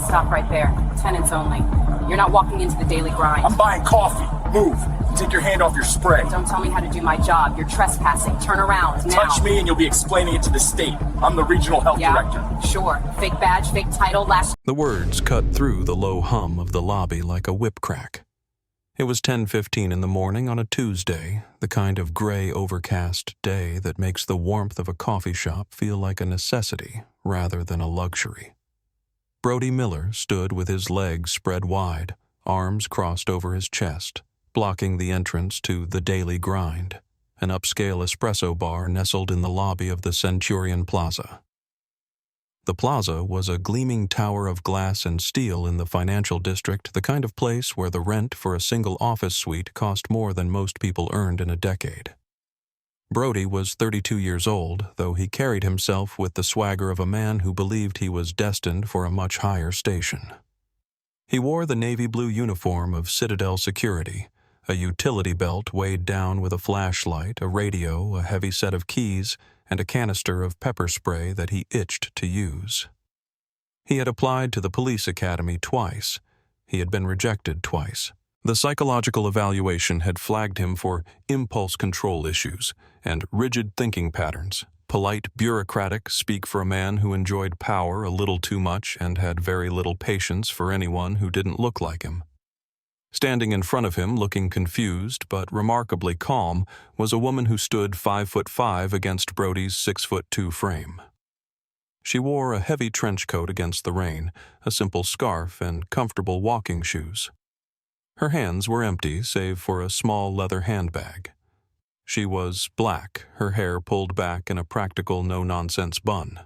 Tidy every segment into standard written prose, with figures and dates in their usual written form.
Stop right there. Tenants only. You're not walking into the daily grind. I'm buying coffee. Move. Take your hand off your spray. Don't tell me how to do my job. You're trespassing. Turn around, now. Touch me and you'll be explaining it to the state. I'm the regional health director. Sure. Fake badge, fake title, last... The words cut through the low hum of the lobby like a whip crack. It was 10:15 in the morning on a Tuesday, the kind of gray, overcast day that makes the warmth of a coffee shop feel like a necessity rather than a luxury. Brody Miller stood with his legs spread wide, arms crossed over his chest, blocking the entrance to The Daily Grind, an upscale espresso bar nestled in the lobby of the Centurion Plaza. The plaza was a gleaming tower of glass and steel in the financial district, the kind of place where the rent for a single office suite cost more than most people earned in a decade. Brody was 32 years old, though he carried himself with the swagger of a man who believed he was destined for a much higher station. He wore the navy blue uniform of Citadel Security, a utility belt weighed down with a flashlight, a radio, a heavy set of keys, and a canister of pepper spray that he itched to use. He had applied to the police academy twice. He had been rejected twice. The psychological evaluation had flagged him for impulse control issues and rigid thinking patterns, polite bureaucratic speak for a man who enjoyed power a little too much and had very little patience for anyone who didn't look like him. Standing in front of him, looking confused but remarkably calm, was a woman who stood 5'5" against Brody's 6'2" frame. She wore a heavy trench coat against the rain, a simple scarf, and comfortable walking shoes. Her hands were empty, save for a small leather handbag. She was black, her hair pulled back in a practical no-nonsense bun.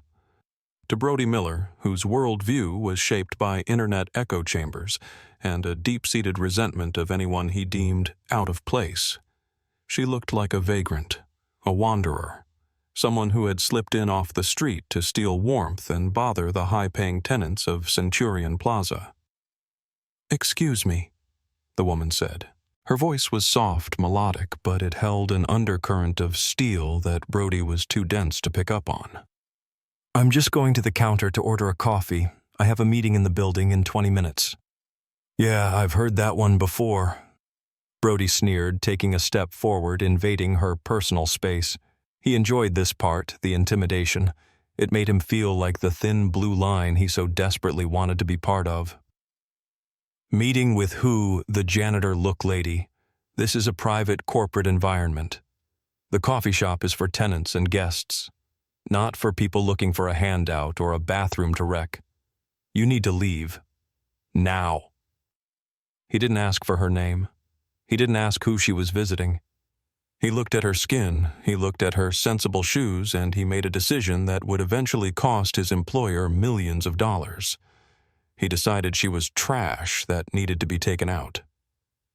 To Brody Miller, whose worldview was shaped by internet echo chambers and a deep-seated resentment of anyone he deemed out of place, she looked like a vagrant, a wanderer, someone who had slipped in off the street to steal warmth and bother the high-paying tenants of Centurion Plaza. "Excuse me," the woman said. Her voice was soft, melodic, but it held an undercurrent of steel that Brody was too dense to pick up on. "I'm just going to the counter to order a coffee. I have a meeting in the building in 20 minutes. "Yeah, I've heard that one before." Brody sneered, taking a step forward, invading her personal space. He enjoyed this part, the intimidation. It made him feel like the thin blue line he so desperately wanted to be part of. "Meeting with who?" The janitor looked lady. "This is a private corporate environment. The coffee shop is for tenants and guests, not for people looking for a handout or a bathroom to wreck. You need to leave. Now." He didn't ask for her name. He didn't ask who she was visiting. He looked at her skin, he looked at her sensible shoes, and he made a decision that would eventually cost his employer millions of dollars. He decided she was trash that needed to be taken out.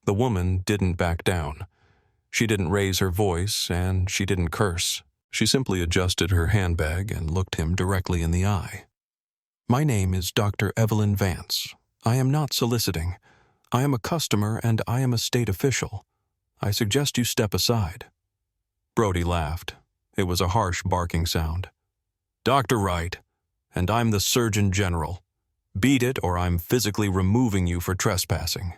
The woman didn't back down. She didn't raise her voice, and she didn't curse. She simply adjusted her handbag and looked him directly in the eye. "My name is Dr. Evelyn Vance. I am not soliciting. I am a customer and I am a state official. I suggest you step aside." Brody laughed. It was a harsh barking sound. "Dr. Wright, and I'm the Surgeon General. Beat it or I'm physically removing you for trespassing."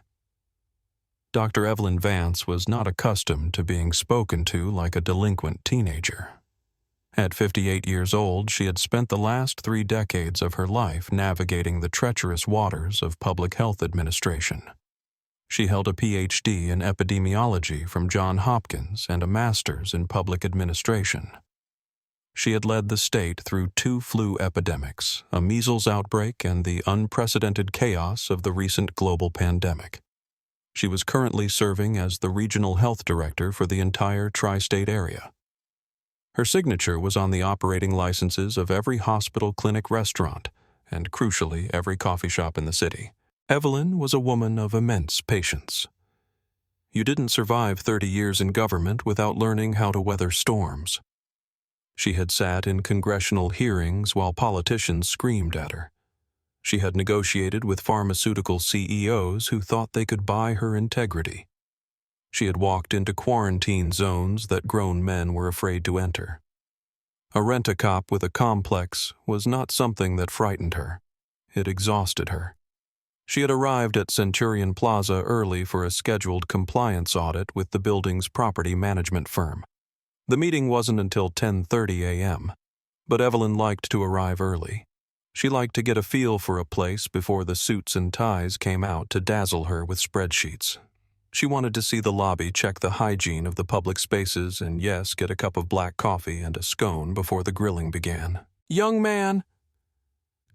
Dr. Evelyn Vance was not accustomed to being spoken to like a delinquent teenager. At 58 years old, she had spent the last 3 decades of her life navigating the treacherous waters of public health administration. She held a Ph.D. in epidemiology from Johns Hopkins and a master's in public administration. She had led the state through 2 flu epidemics, a measles outbreak and the unprecedented chaos of the recent global pandemic. She was currently serving as the regional health director for the entire tri-state area. Her signature was on the operating licenses of every hospital, clinic, restaurant, and crucially, every coffee shop in the city. Evelyn was a woman of immense patience. You didn't survive 30 years in government without learning how to weather storms. She had sat in congressional hearings while politicians screamed at her. She had negotiated with pharmaceutical CEOs who thought they could buy her integrity. She had walked into quarantine zones that grown men were afraid to enter. A rent-a-cop with a complex was not something that frightened her. It exhausted her. She had arrived at Centurion Plaza early for a scheduled compliance audit with the building's property management firm. The meeting wasn't until 10:30 a.m., but Evelyn liked to arrive early. She liked to get a feel for a place before the suits and ties came out to dazzle her with spreadsheets. She wanted to see the lobby, check the hygiene of the public spaces, and yes, get a cup of black coffee and a scone before the grilling began. "Young man,"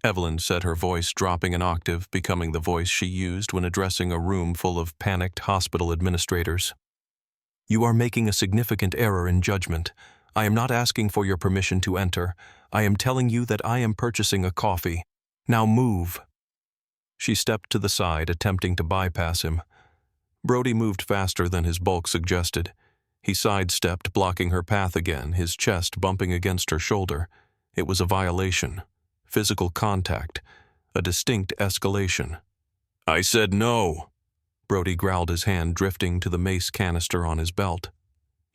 Evelyn said, her voice dropping an octave, becoming the voice she used when addressing a room full of panicked hospital administrators. "You are making a significant error in judgment. I am not asking for your permission to enter. I am telling you that I am purchasing a coffee. Now move." She stepped to the side, attempting to bypass him. Brody moved faster than his bulk suggested. He sidestepped, blocking her path again, his chest bumping against her shoulder. It was a violation. Physical contact. A distinct escalation. "I said no." Brody growled, his hand drifting to the mace canister on his belt.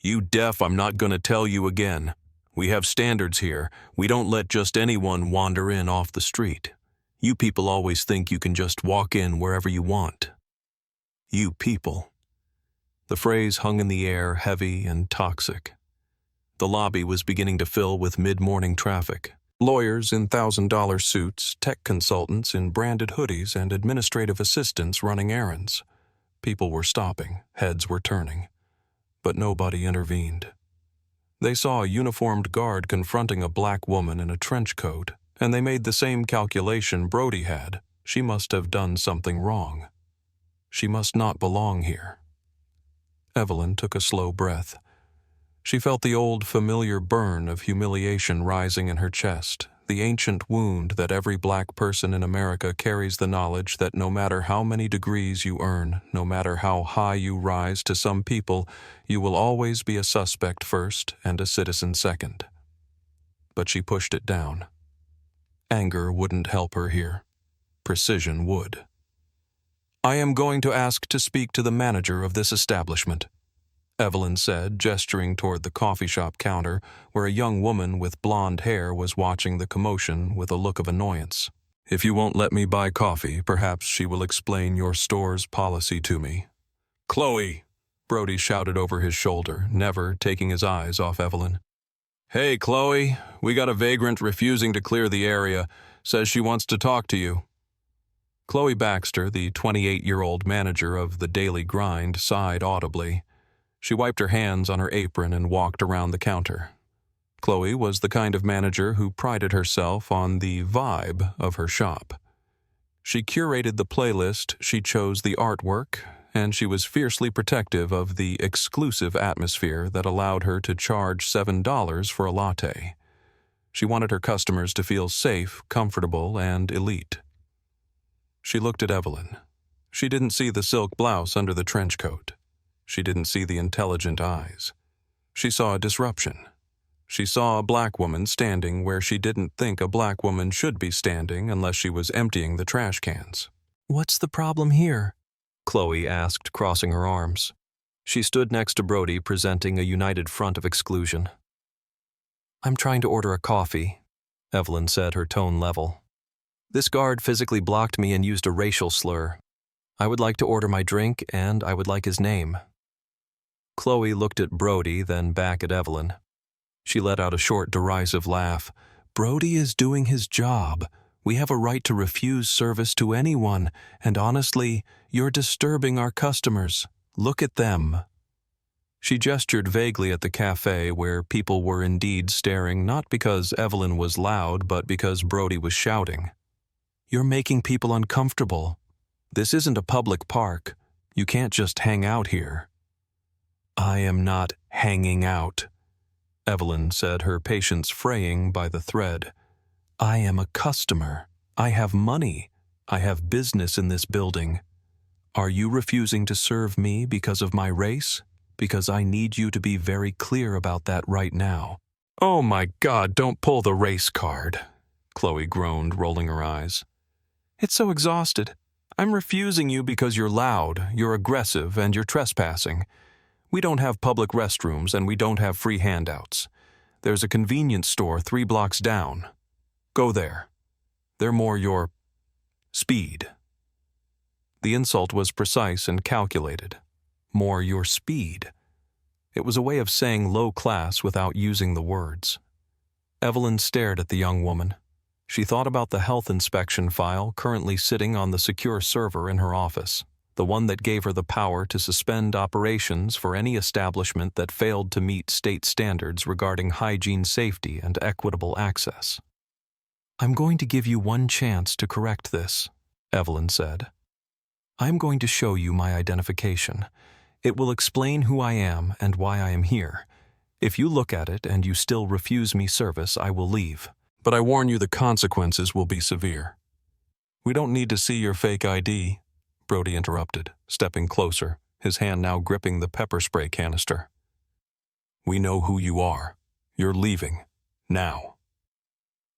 "You deaf, I'm not gonna tell you again. We have standards here. We don't let just anyone wander in off the street. You people always think you can just walk in wherever you want." You people. The phrase hung in the air, heavy and toxic. The lobby was beginning to fill with mid-morning traffic. Lawyers in $1,000 suits, tech consultants in branded hoodies, and administrative assistants running errands. People were stopping, heads were turning. But nobody intervened. They saw a uniformed guard confronting a black woman in a trench coat, and they made the same calculation Brody had. She must have done something wrong. She must not belong here. Evelyn took a slow breath. She felt the old, familiar burn of humiliation rising in her chest, the ancient wound that every black person in America carries, the knowledge that no matter how many degrees you earn, no matter how high you rise, to some people, you will always be a suspect first and a citizen second. But she pushed it down. Anger wouldn't help her here. Precision would. "I am going to ask to speak to the manager of this establishment," Evelyn said, gesturing toward the coffee shop counter where a young woman with blonde hair was watching the commotion with a look of annoyance. "If you won't let me buy coffee, perhaps she will explain your store's policy to me." "Chloe!" Brody shouted over his shoulder, never taking his eyes off Evelyn. "Hey, Chloe, we got a vagrant refusing to clear the area. Says she wants to talk to you." Chloe Baxter, the 28-year-old manager of the Daily Grind, sighed audibly. She wiped her hands on her apron and walked around the counter. Chloe was the kind of manager who prided herself on the vibe of her shop. She curated the playlist, she chose the artwork, and she was fiercely protective of the exclusive atmosphere that allowed her to charge $7 for a latte. She wanted her customers to feel safe, comfortable, and elite. She looked at Evelyn. She didn't see the silk blouse under the trench coat. She didn't see the intelligent eyes. She saw a disruption. She saw a black woman standing where she didn't think a black woman should be standing unless she was emptying the trash cans. "What's the problem here?" Chloe asked, crossing her arms. She stood next to Brody, presenting a united front of exclusion. "I'm trying to order a coffee," Evelyn said, her tone level. "This guard physically blocked me and used a racial slur. I would like to order my drink, and I would like his name." Chloe looked at Brody, then back at Evelyn. She let out a short, derisive laugh. "Brody is doing his job. We have a right to refuse service to anyone, and honestly, you're disturbing our customers. Look at them." She gestured vaguely at the café where people were indeed staring, not because Evelyn was loud, but because Brody was shouting. "You're making people uncomfortable. This isn't a public park. You can't just hang out here." "I am not hanging out," Evelyn said, her patience fraying by the thread. "I am a customer. I have money. I have business in this building. Are you refusing to serve me because of my race? Because I need you to be very clear about that right now." "Oh my God, don't pull the race card," Chloe groaned, rolling her eyes. "It's so exhausted. I'm refusing you because you're loud, you're aggressive, and you're trespassing. We don't have public restrooms and we don't have free handouts. There's a convenience store 3 blocks down. Go there. They're more your Speed. The insult was precise and calculated. More your speed. It was a way of saying low class without using the words. Evelyn stared at the young woman. She thought about the health inspection file currently sitting on the secure server in her office, the one that gave her the power to suspend operations for any establishment that failed to meet state standards regarding hygiene, safety, and equitable access. "I'm going to give you one chance to correct this," Evelyn said. "I'm going to show you my identification. It will explain who I am and why I am here. If you look at it and you still refuse me service, I will leave. But I warn you the consequences will be severe." "We don't need to see your fake ID," Brody interrupted, stepping closer, his hand now gripping the pepper spray canister. "We know who you are. You're leaving. Now."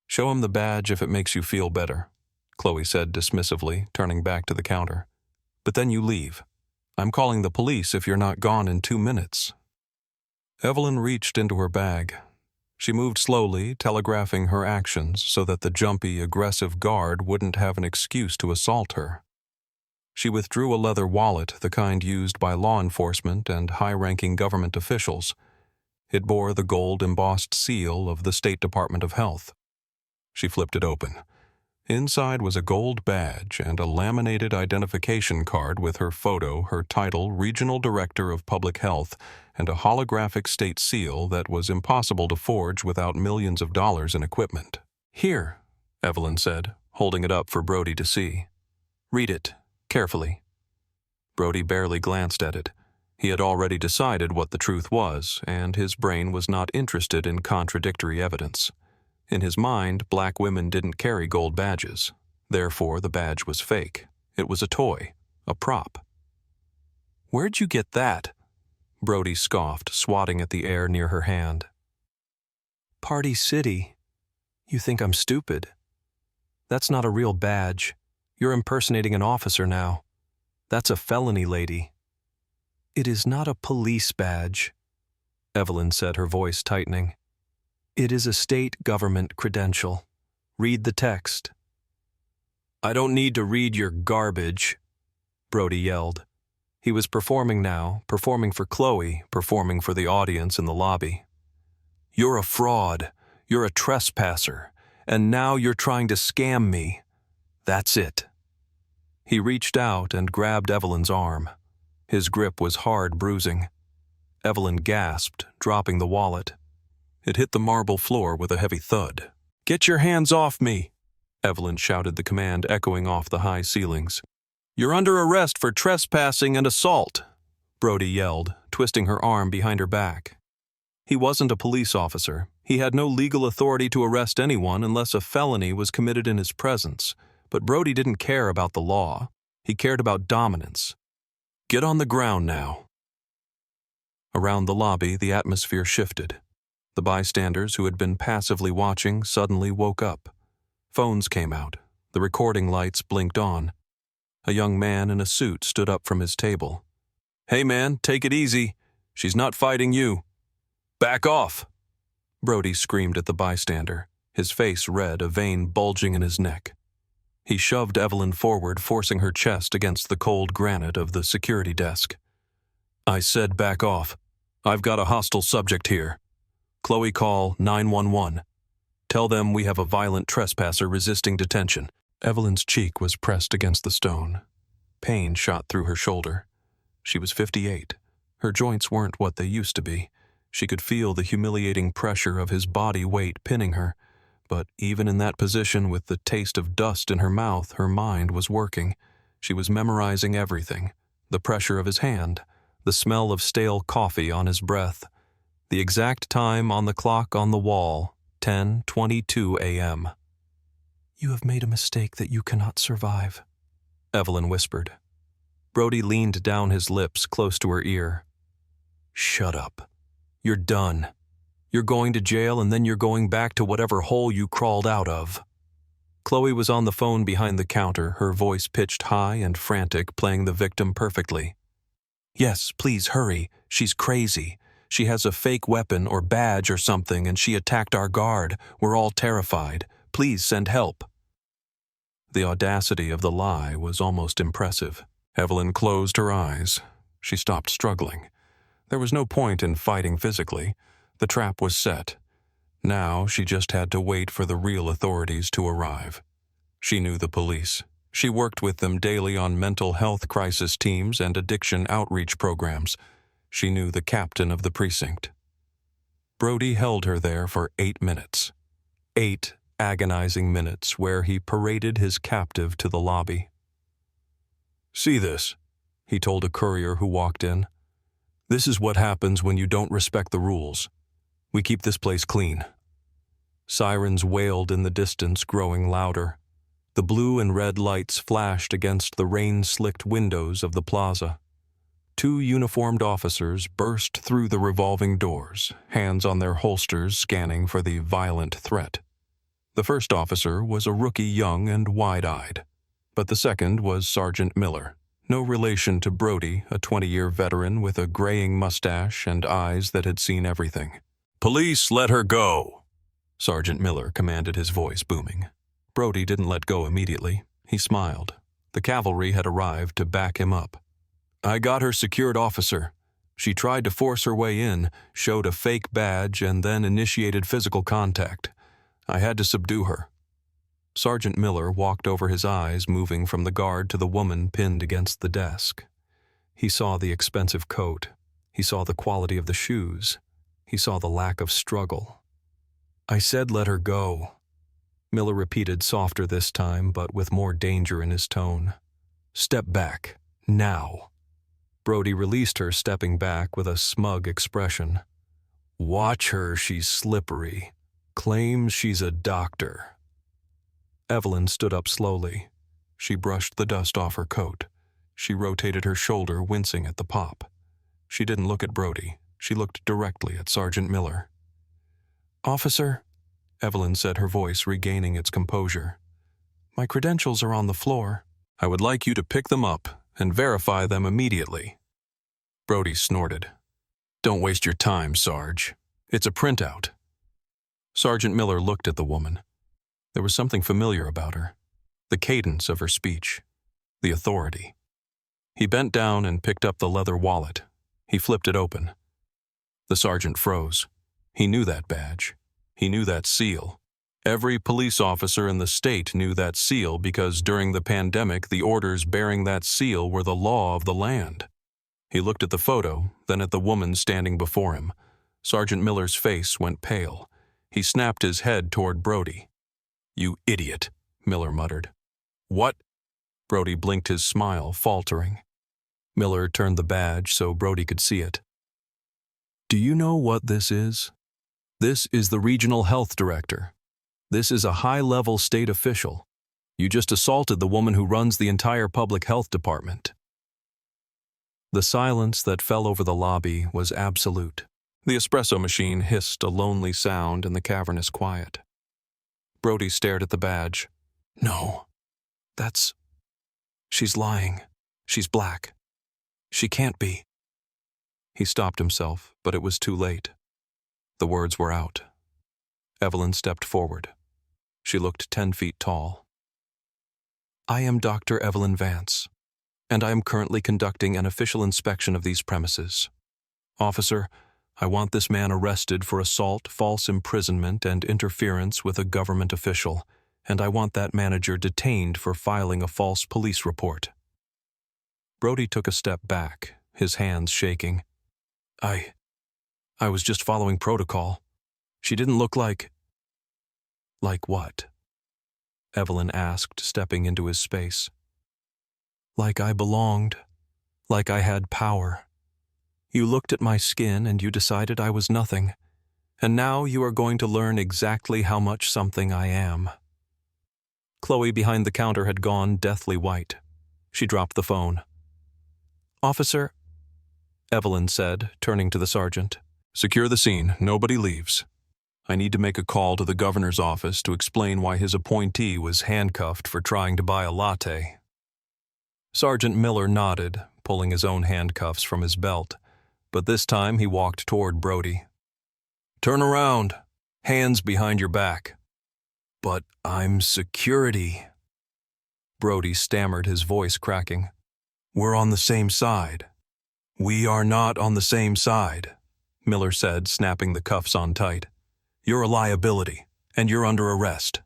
"Show him the badge if it makes you feel better," Chloe said dismissively, turning back to the counter. "But then you leave. I'm calling the police if you're not gone in 2 minutes." Evelyn reached into her bag. She moved slowly, telegraphing her actions so that the jumpy, aggressive guard wouldn't have an excuse to assault her. She withdrew a leather wallet, the kind used by law enforcement and high-ranking government officials. It bore the gold-embossed seal of the State Department of Health. She flipped it open. Inside was a gold badge and a laminated identification card with her photo, her title, Regional Director of Public Health, and a holographic state seal that was impossible to forge without millions of dollars in equipment. "Here," Evelyn said, holding it up for Brody to see. "Read it, carefully." Brody barely glanced at it. He had already decided what the truth was, and his brain was not interested in contradictory evidence. In his mind, black women didn't carry gold badges. Therefore, the badge was fake. It was a toy, a prop. "Where'd you get that?" Brody scoffed, swatting at the air near her hand. "Party City. You think I'm stupid? That's not a real badge. You're impersonating an officer now. That's a felony, lady." "It is not a police badge," Evelyn said, her voice tightening. "It is a state government credential. Read the text." "I don't need to read your garbage," Brody yelled. He was performing now, performing for Chloe, performing for the audience in the lobby. "You're a fraud. You're a trespasser. And now you're trying to scam me. That's it." He reached out and grabbed Evelyn's arm. His grip was hard bruising. Evelyn gasped, dropping the wallet. It hit the marble floor with a heavy thud. "Get your hands off me!" Evelyn shouted the command echoing off the high ceilings. "You're under arrest for trespassing and assault," Brody yelled, twisting her arm behind her back. He wasn't a police officer. He had no legal authority to arrest anyone unless a felony was committed in his presence. But Brody didn't care about the law. He cared about dominance. "Get on the ground now." Around the lobby, the atmosphere shifted. The bystanders who had been passively watching suddenly woke up. Phones came out. The recording lights blinked on. A young man in a suit stood up from his table. "Hey man, take it easy. She's not fighting you." "Back off!" Brody screamed at the bystander, his face red, a vein bulging in his neck. He shoved Evelyn forward, forcing her chest against the cold granite of the security desk. "I said back off. I've got a hostile subject here. Chloe, call 911. Tell them we have a violent trespasser resisting detention." Evelyn's cheek was pressed against the stone. Pain shot through her shoulder. She was 58. Her joints weren't what they used to be. She could feel the humiliating pressure of his body weight pinning her. But even in that position, with the taste of dust in her mouth, her mind was working. She was memorizing everything. The pressure of his hand, the smell of stale coffee on his breath, the exact time on the clock on the wall, 10:22 a.m. "You have made a mistake that you cannot survive," Evelyn whispered. Brody leaned down, his lips close to her ear. "Shut up. You're done. You're going to jail and then you're going back to whatever hole you crawled out of." Chloe was on the phone behind the counter, her voice pitched high and frantic, playing the victim perfectly. "Yes, please hurry. She's crazy. She has a fake weapon or badge or something and she attacked our guard. We're all terrified. Please send help." The audacity of the lie was almost impressive. Evelyn closed her eyes. She stopped struggling. There was no point in fighting physically. The trap was set. Now she just had to wait for the real authorities to arrive. She knew the police. She worked with them daily on mental health crisis teams and addiction outreach programs. She knew the captain of the precinct. Brody held her there for 8 minutes. 8 agonizing minutes where he paraded his captive to the lobby. "See this," he told a courier who walked in. "This is what happens when you don't respect the rules. We keep this place clean." Sirens wailed in the distance, growing louder. The blue and red lights flashed against the rain-slicked windows of the plaza. 2 uniformed officers burst through the revolving doors, hands on their holsters scanning for the violent threat. The first officer was a rookie, young and wide-eyed, but the second was Sergeant Miller, no relation to Brody, a 20-year veteran with a graying mustache and eyes that had seen everything. "Police, let her go!" Sergeant Miller commanded, his voice booming. Brody didn't let go immediately. He smiled. The cavalry had arrived to back him up. "I got her secured, officer. She tried to force her way in, showed a fake badge, and then initiated physical contact. I had to subdue her." Sergeant Miller walked over, his eyes moving from the guard to the woman pinned against the desk. He saw the expensive coat. He saw the quality of the shoes. He saw the lack of struggle. "I said let her go," Miller repeated, softer this time, but with more danger in his tone. "Step back, now." Brody released her, stepping back with a smug expression. "Watch her, she's slippery. Claims she's a doctor." Evelyn stood up slowly. She brushed the dust off her coat. She rotated her shoulder, wincing at the pop. She didn't look at Brody. She looked directly at Sergeant Miller. "Officer," Evelyn said, her voice regaining its composure, "my credentials are on the floor. I would like you to pick them up and verify them immediately." Brody snorted. "Don't waste your time, Sarge. It's a printout." Sergeant Miller looked at the woman. There was something familiar about her. The cadence of her speech. The authority. He bent down and picked up the leather wallet. He flipped it open. The sergeant froze. He knew that badge. He knew that seal. Every police officer in the state knew that seal because during the pandemic, the orders bearing that seal were the law of the land. He looked at the photo, then at the woman standing before him. Sergeant Miller's face went pale. He snapped his head toward Brody. "You idiot," Miller muttered. "What?" Brody blinked, his smile faltering. Miller turned the badge so Brody could see it. "Do you know what this is? This is the regional health director. This is a high-level state official. You just assaulted the woman who runs the entire public health department." The silence that fell over the lobby was absolute. The espresso machine hissed a lonely sound in the cavernous quiet. Brody stared at the badge. "No, she's lying. She's black. She can't be." He stopped himself, but it was too late. The words were out. Evelyn stepped forward. She looked 10 feet tall. "I am Dr. Evelyn Vance, and I am currently conducting an official inspection of these premises. Officer, I want this man arrested for assault, false imprisonment, and interference with a government official, and I want that manager detained for filing a false police report." Brody took a step back, his hands shaking. I was just following protocol. She didn't look like..." "Like what?" Evelyn asked, stepping into his space. "Like I belonged. Like I had power. You looked at my skin and you decided I was nothing. And now you are going to learn exactly how much something I am." Chloe behind the counter had gone deathly white. She dropped the phone. "Officer," Evelyn said, turning to the sergeant. "Secure the scene. Nobody leaves. I need to make a call to the governor's office to explain why his appointee was handcuffed for trying to buy a latte." Sergeant Miller nodded, pulling his own handcuffs from his belt, but this time he walked toward Brody. "Turn around. Hands behind your back." "But I'm security." Brody stammered, his voice cracking. "We're on the same side." "We are not on the same side," Miller said, snapping the cuffs on tight. "You're a liability, and you're under arrest."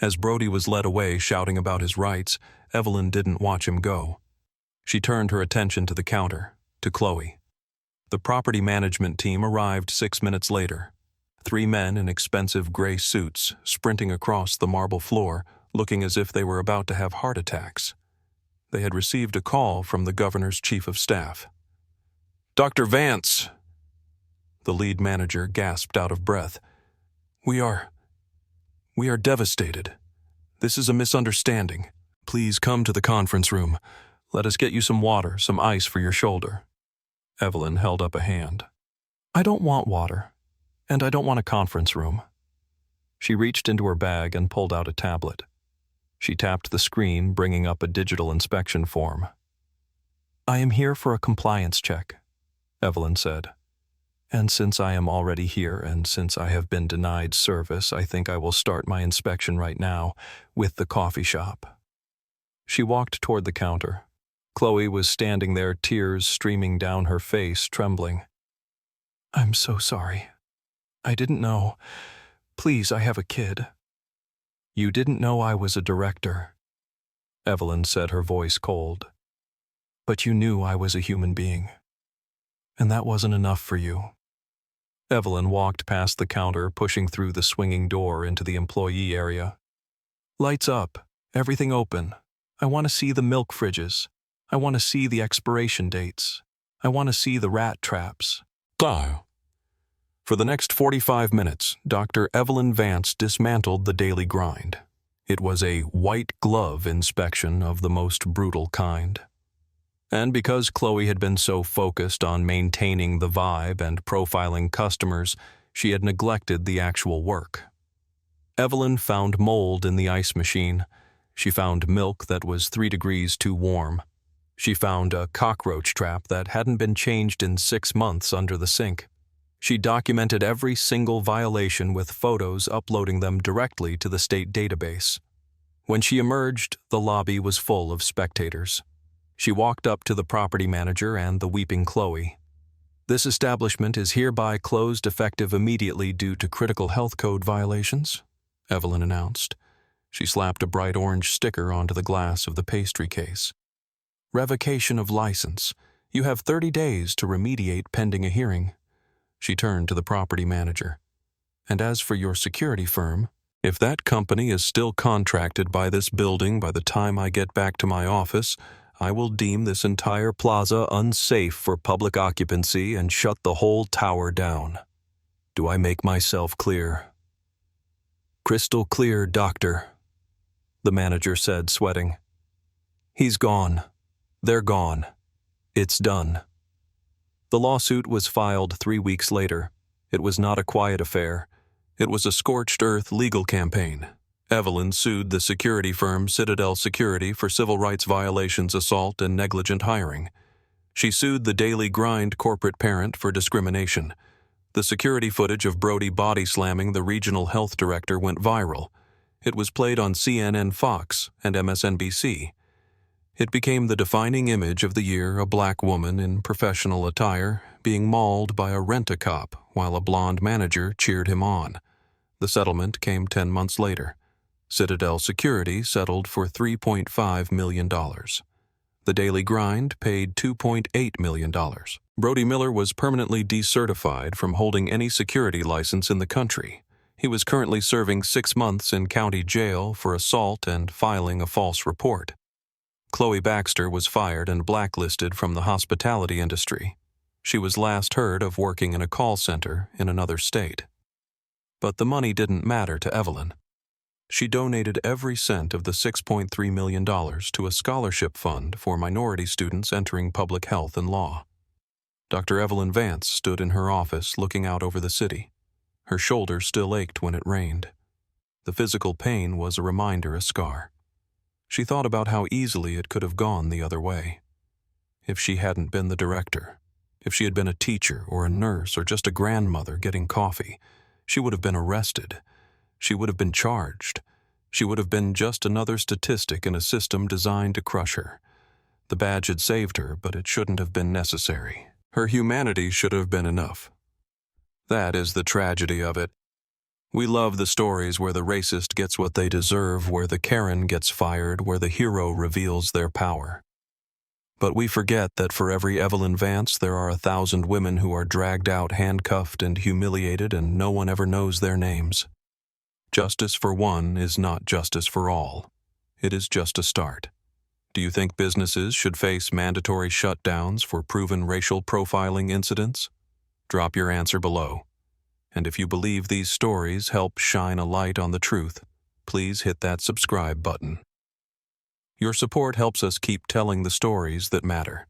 As Brody was led away shouting about his rights, Evelyn didn't watch him go. She turned her attention to the counter, to Chloe. The property management team arrived 6 minutes later. 3 men in expensive gray suits, sprinting across the marble floor, looking as if they were about to have heart attacks. They had received a call from the governor's chief of staff. "Dr. Vance!" The lead manager gasped out of breath. We are devastated. This is a misunderstanding. Please come to the conference room. Let us get you some water, some ice for your shoulder." Evelyn held up a hand. "I don't want water, and I don't want a conference room." She reached into her bag and pulled out a tablet. She tapped the screen, bringing up a digital inspection form. "I am here for a compliance check," Evelyn said. "And since I am already here and since I have been denied service, I think I will start my inspection right now with the coffee shop." She walked toward the counter. Chloe was standing there, tears streaming down her face, trembling. "I'm so sorry. I didn't know. Please, I have a kid." "You didn't know I was a director," Evelyn said, her voice cold. "But you knew I was a human being. And that wasn't enough for you." Evelyn walked past the counter, pushing through the swinging door into the employee area. "Lights up. Everything open. I want to see the milk fridges. I want to see the expiration dates. I want to see the rat traps." For the next 45 minutes, Dr. Evelyn Vance dismantled the daily grind. It was a white glove inspection of the most brutal kind. And because Chloe had been so focused on maintaining the vibe and profiling customers, she had neglected the actual work. Evelyn found mold in the ice machine. She found milk that was 3 degrees too warm. She found a cockroach trap that hadn't been changed in 6 months under the sink. She documented every single violation with photos, uploading them directly to the state database. When she emerged, the lobby was full of spectators. She walked up to the property manager and the weeping Chloe. "This establishment is hereby closed effective immediately due to critical health code violations," Evelyn announced. She slapped a bright orange sticker onto the glass of the pastry case. "Revocation of license. You have 30 days to remediate pending a hearing." She turned to the property manager. "And as for your security firm, if that company is still contracted by this building by the time I get back to my office, I will deem this entire plaza unsafe for public occupancy and shut the whole tower down. Do I make myself clear?" "Crystal clear, doctor," the manager said, sweating. "He's gone. They're gone. It's done." The lawsuit was filed 3 weeks later. It was not a quiet affair. It was a scorched earth legal campaign. Evelyn sued the security firm Citadel Security for civil rights violations, assault, and negligent hiring. She sued the Daily Grind corporate parent for discrimination. The security footage of Brody body slamming the regional health director went viral. It was played on CNN, Fox, and MSNBC. It became the defining image of the year, a black woman in professional attire being mauled by a rent-a-cop while a blonde manager cheered him on. The settlement came 10 months later. Citadel Security settled for $3.5 million. The Daily Grind paid $2.8 million. Brody Miller was permanently decertified from holding any security license in the country. He was currently serving 6 months in county jail for assault and filing a false report. Chloe Baxter was fired and blacklisted from the hospitality industry. She was last heard of working in a call center in another state. But the money didn't matter to Evelyn. She donated every cent of the $6.3 million to a scholarship fund for minority students entering public health and law. Dr. Evelyn Vance stood in her office looking out over the city. Her shoulder still ached when it rained. The physical pain was a reminder, a scar. She thought about how easily it could have gone the other way. If she hadn't been the director, if she had been a teacher or a nurse or just a grandmother getting coffee, she would have been arrested. She would have been charged. She would have been just another statistic in a system designed to crush her. The badge had saved her, but it shouldn't have been necessary. Her humanity should have been enough. That is the tragedy of it. We love the stories where the racist gets what they deserve, where the Karen gets fired, where the hero reveals their power. But we forget that for every Evelyn Vance, there are 1,000 women who are dragged out, handcuffed, and humiliated, and no one ever knows their names. Justice for one is not justice for all. It is just a start. Do you think businesses should face mandatory shutdowns for proven racial profiling incidents? Drop your answer below. And if you believe these stories help shine a light on the truth, please hit that subscribe button. Your support helps us keep telling the stories that matter.